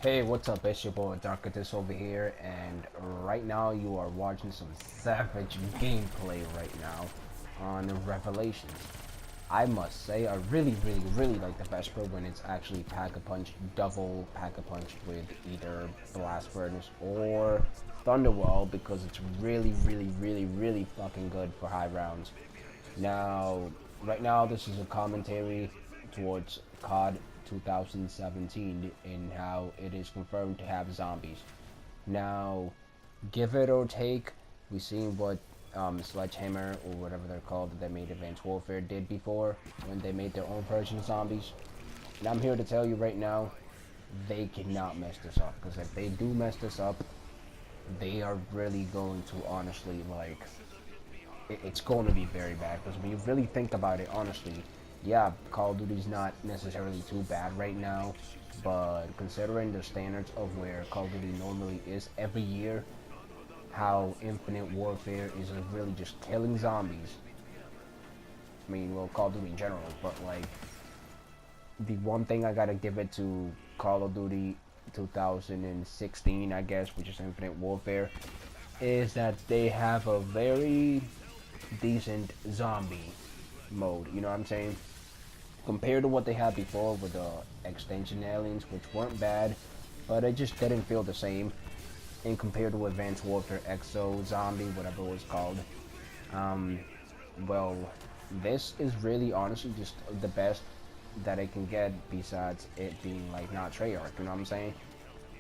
Hey, what's up? It's your boy Darkatous over here, and right now you are watching some savage gameplay right now on Revelations. I must say, I really like the Vesper when it's actually Pack-a-Punch, double Pack-a-Punch with either Blast Furnace or Thunderwall because it's really fucking good for high rounds. Now, right now this is a commentary towards COD 2017 in how it is confirmed to have zombies. Now, give it or take, we've seen what Sledgehammer, or whatever they're called, that they made Advanced Warfare did before when they made their own version of zombies. And I'm here to tell you right now, they cannot mess this up, because if they do mess this up, they are really going to honestly, like, it's going to be very bad. Because when you really think about it, honestly, yeah, Call of Duty's not necessarily too bad right now, but considering the standards of where Call of Duty normally is every year, how Infinite Warfare is really just killing zombies. I mean, well, Call of Duty in general, but like, the one thing I gotta give it to Call of Duty 2016, I guess, which is Infinite Warfare, is that they have a very decent zombie mode, you know what I'm saying? Compared to what they had before with the extension aliens, which weren't bad, but it just didn't feel the same. And compared to Advanced Warfare Exo, Zombie, whatever it was called, well, this is really honestly just the best that it can get, besides it being like not Treyarch, you know what I'm saying?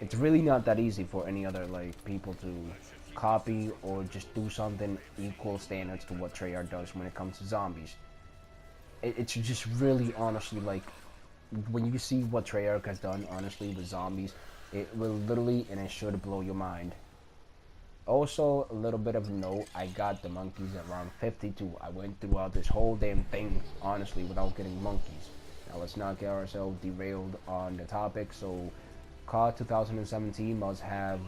It's really not that easy for any other like people to copy or just do something equal standards to what Treyarch does when it comes to zombies. It's just really honestly like, when you see what Treyarch has done honestly with zombies, it will literally, and it should blow your mind. Also, a little bit of a note, I got the monkeys at round 52. I went throughout this whole damn thing honestly without getting monkeys. Now let's not get ourselves derailed on the topic. So COD 2017 must have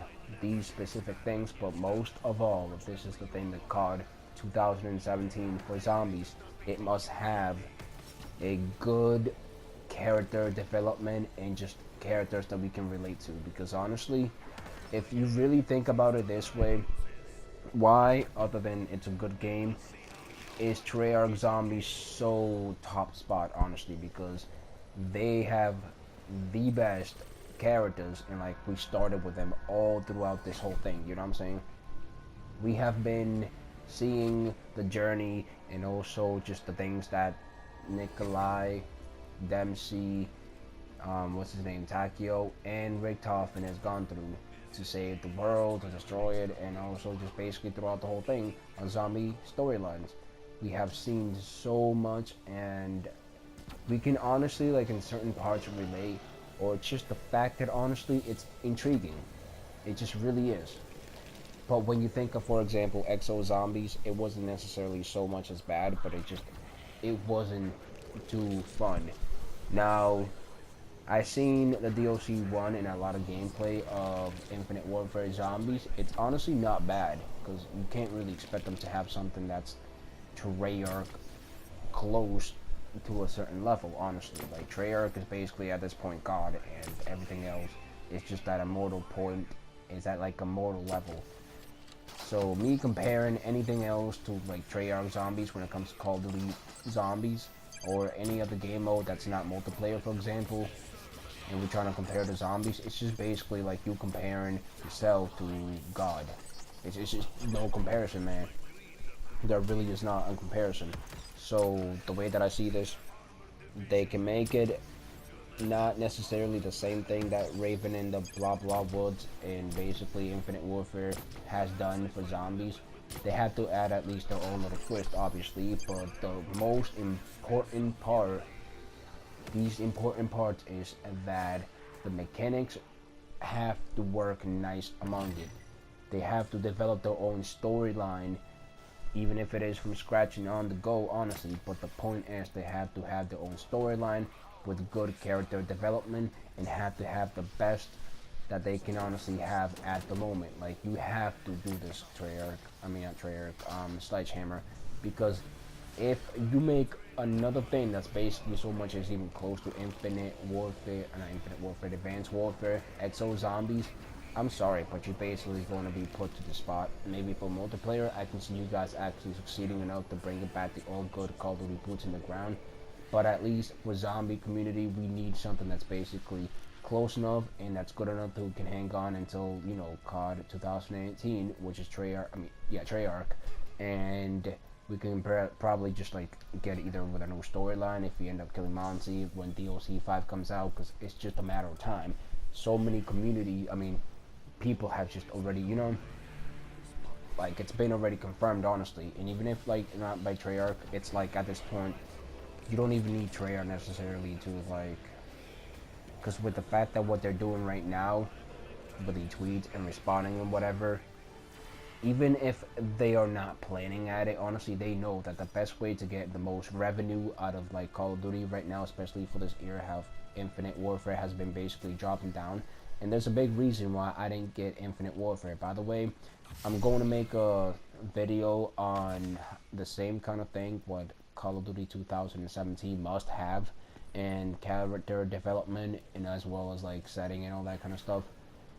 these specific things, but most of all, if this is the thing that COD 2017 for zombies, it must have a good character development and just characters that we can relate to. Because honestly, if you really think about it this way, why, other than it's a good game, is Treyarch Zombies so top spot, honestly? Because they have the best characters, and like, we started with them all throughout this whole thing, you know what I'm saying? We have been seeing the journey, and also just the things that Nikolai, Dempsey, what's his name, Takio, and Richtofen has gone through to save the world, to destroy it, and also just basically throughout the whole thing on zombie storylines. We have seen so much, and we can honestly, like, in certain parts relate, or it's just the fact that honestly it's intriguing. It just really is. But when you think of, for example, Exo Zombies, it wasn't necessarily so much as bad, but it wasn't too fun. Now, I seen the DLC 1 and a lot of gameplay of Infinite Warfare Zombies. It's honestly not bad, because you can't really expect them to have something that's Treyarch close to a certain level, honestly. Like, Treyarch is basically at this point God, and everything else is just at a mortal point, is at like a mortal level. So me comparing anything else to like Treyarch Zombies when it comes to Call of Duty Zombies, or any other game mode that's not multiplayer, for example, and we're trying to compare the zombies, it's just basically like you comparing yourself to God. It's just no comparison, man. There really is not a comparison. So the way that I see this, they can make it not necessarily the same thing that Raven in the blah blah woods and basically Infinite Warfare has done for zombies. They have to add at least their own little twist, obviously, but the most important part, these important parts, is that the mechanics have to work nice among it. They have to develop their own storyline, even if it is from scratch and on the go, honestly. But the point is, they have to have their own storyline with good character development, and have to have the best that they can honestly have at the moment. Like, you have to do this, Treyarch, I mean not Treyarch, Sledgehammer, because if you make another thing that's basically so much as even close to Infinite Warfare, not Infinite Warfare, Advanced Warfare, Exo Zombies. I'm sorry, but you're basically going to be put to the spot. Maybe for multiplayer, I can see you guys actually succeeding enough to bring it back the old good Call of Duty boots in the ground. But at least for zombie community, we need something that's basically close enough and that's good enough to can hang on until, you know, COD 2018, which is Treyarch, and we can probably just like get either with a new storyline if we end up killing Monty when DLC 5 comes out, because it's just a matter of time. So many people have just already, you know, like it's been already confirmed, honestly. And even if like not by Treyarch, it's like at this point you don't even need Treyarch necessarily to like, because with the fact that what they're doing right now with the tweets and responding and whatever, even if they are not planning at it, honestly, they know that the best way to get the most revenue out of like Call of Duty right now, especially for this era, how Infinite Warfare has been basically dropping down. And there's a big reason why I didn't get Infinite Warfare. By the way, I'm going to make a video on the same kind of thing, what Call of Duty 2017 must have, and character development, and as well as like setting and all that kind of stuff,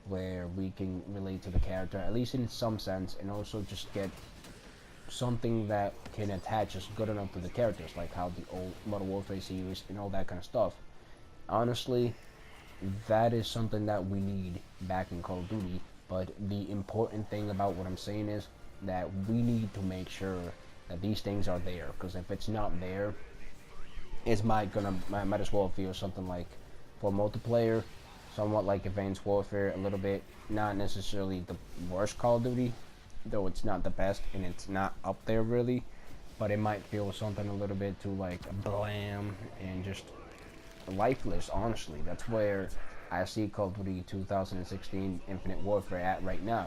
where we can relate to the character, at least in some sense, and also just get something that can attach us good enough to the characters, like how the old Modern Warfare series and all that kind of stuff. Honestly, that is something that we need back in Call of Duty, but the important thing about what I'm saying is that we need to make sure that these things are there, because if it's not there, it might as well feel something like for multiplayer, somewhat like Advanced Warfare, a little bit, not necessarily the worst Call of Duty, though it's not the best and it's not up there really, but it might feel something a little bit too like blam and just lifeless. Honestly, that's where I see Call of Duty 2016 Infinite Warfare at right now.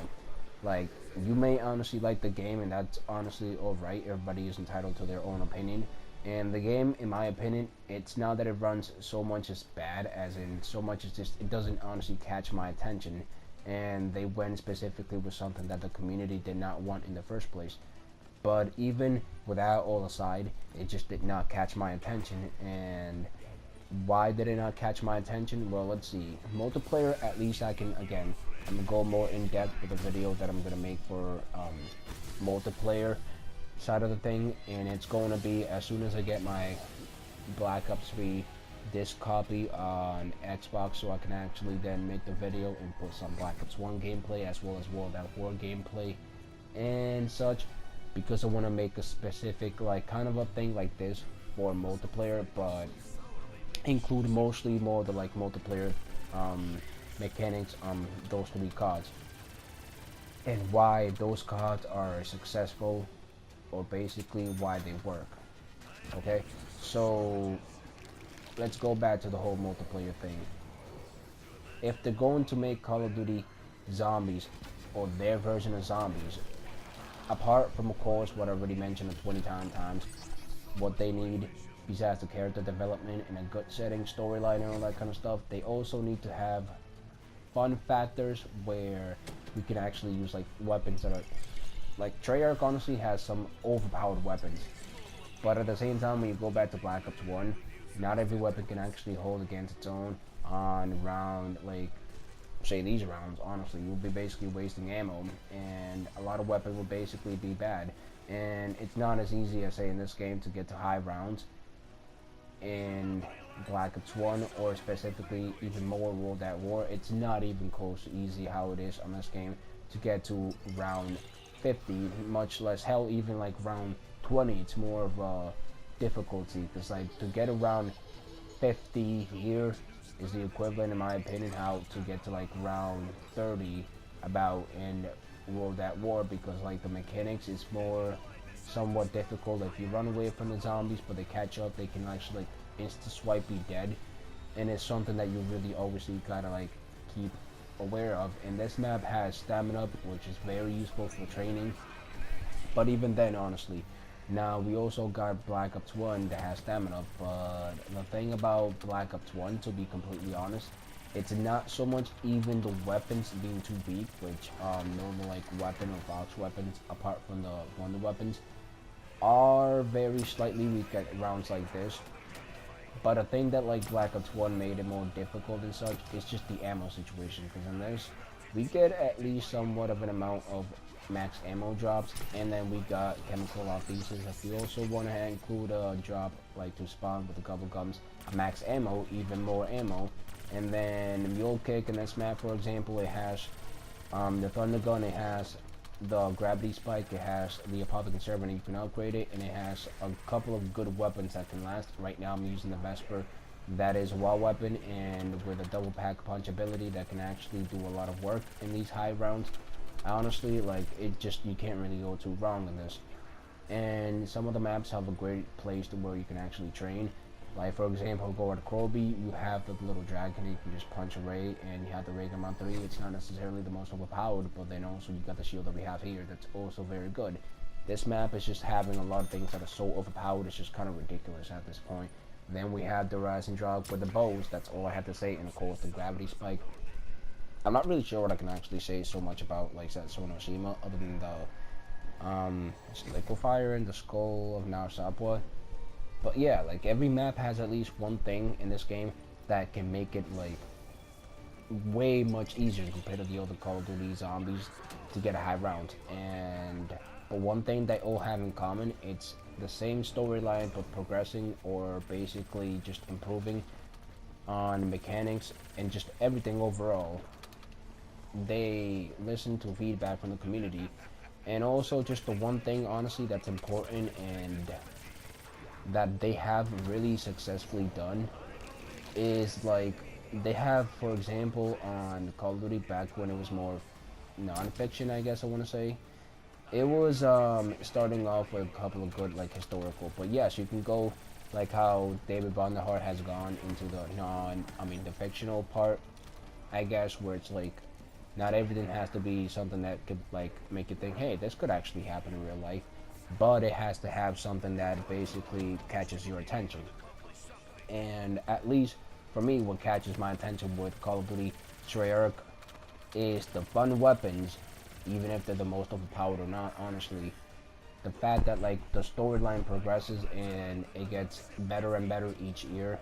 Like, you may honestly like the game, and that's honestly alright. Everybody is entitled to their own opinion. And the game, in my opinion, it's not that it runs so much as bad, as in so much as just it doesn't honestly catch my attention. And they went specifically with something that the community did not want in the first place. But even with that all aside, it just did not catch my attention. And why did it not catch my attention? Well, let's see. Multiplayer, at least I can, again, I'm going to go more in depth with the video that I'm going to make for multiplayer side of the thing. And it's going to be as soon as I get my Black Ops 3 disc copy on Xbox, so I can actually then make the video and put some Black Ops 1 gameplay as well as World At War gameplay and such, because I want to make a specific like kind of a thing like this for multiplayer, but include mostly more the like multiplayer mechanics on those 3 CODs and why those CODs are successful, or basically why they work. Okay, so let's go back to the whole multiplayer thing. If they're going to make Call of Duty Zombies, or their version of zombies, apart from of course what I already mentioned 20 times, what they need besides the character development and a good setting, storyline and all that kind of stuff, they also need to have fun factors where we can actually use like weapons that are like Treyarch honestly has some overpowered weapons, but at the same time when you go back to Black Ops 1, not every weapon can actually hold against its own on round, like say these rounds. Honestly, you'll be basically wasting ammo, and a lot of weapons will basically be bad, and it's not as easy as say in this game to get to high rounds in Black Ops 1, or specifically even more World At War. It's not even close to easy how it is on this game to get to round 50, much less hell even like round 20. It's more of a difficulty, because like to get around 50 here is the equivalent in my opinion how to get to like round 30 about in World At War, because like the mechanics is more somewhat difficult. If you run away from the zombies but they catch up, they can actually like insta swipe you dead, and it's something that you really obviously gotta like keep aware of. And this map has stamina, which is very useful for training, but even then honestly, now we also got Black Ops 1 that has stamina, but the thing about Black Ops 1, to be completely honest, it's not so much even the weapons being too weak, which normal like weapon or box weapons apart from the wonder weapons, are very slightly weak at rounds like this. But a thing that like Black Ops 1 made it more difficult and such is just the ammo situation. Because in this, we get at least somewhat of an amount of max ammo drops, and then we got chemical off pieces. If you also want to include a drop like to spawn with a couple guns, max ammo, even more ammo. And then Mule Kick in this map, for example, it has the Thunder Gun, it has the Gravity Spike, it has the Republican Servant, you can upgrade it, and it has a couple of good weapons that can last. Right now I'm using the Vesper, that is a wall weapon, and with a double pack punch ability that can actually do a lot of work in these high rounds. Honestly, like, it just, you can't really go too wrong in this. And some of the maps have a great place to where you can actually train. Like, for example, go to Kroby, you have the little dragon, you can just punch away, and you have the Reagan Mount 3. It's not necessarily the most overpowered, but then also you got the shield that we have here that's also very good. This map is just having a lot of things that are so overpowered, it's just kind of ridiculous at this point. Then we have the Rising Drop with the bows, that's all I have to say, and of course the Gravity Spike. I'm not really sure what I can actually say so much about, like, Setsuo no Shima, other than the Liquefier and the Skull of Narsapwa. But yeah, like, every map has at least one thing in this game that can make it, like, way much easier compared to the other Call of Duty zombies to get a high round. And but one thing they all have in common, it's the same storyline but progressing, or basically just improving on mechanics and just everything overall. They listen to feedback from the community, and also just the one thing honestly that's important and that they have really successfully done is, like, they have, for example, on Call of Duty back when it was more non-fiction, I guess I want to say, it was starting off with a couple of good, like, historical, but yes, you can go like how David Vonderhaar has gone into the the fictional part, I guess, where it's like not everything has to be something that could, like, make you think, hey, this could actually happen in real life, but it has to have something that basically catches your attention. And at least for me, what catches my attention with Call of Duty Treyarch is the fun weapons, even if they're the most overpowered or not, honestly. The fact that, like, the storyline progresses and it gets better and better each year,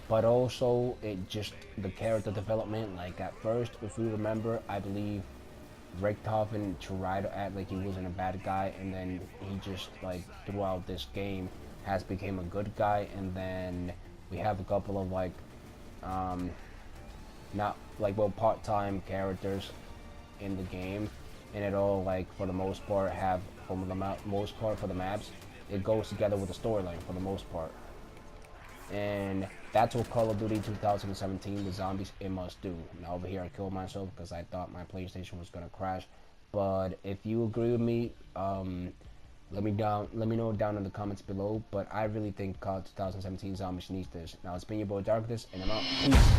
but also it just, the character development, like, at first, if we remember, I believe Richthofen tried to act like he wasn't a bad guy, and then he just, like, throughout this game has become a good guy. And then we have a couple of, like, not, like, well, part-time characters in the game, and it all, like, for the most part have, for the most part for the maps, it goes together with the storyline for the most part. And that's what Call of Duty 2017, the zombies, it must do. Now over here I killed myself because I thought my PlayStation was gonna crash. But if you agree with me, let me know down in the comments below. But I really think COD 2017 Zombies needs this. Now it's been your boy Darkatous, and I'm out. Peace.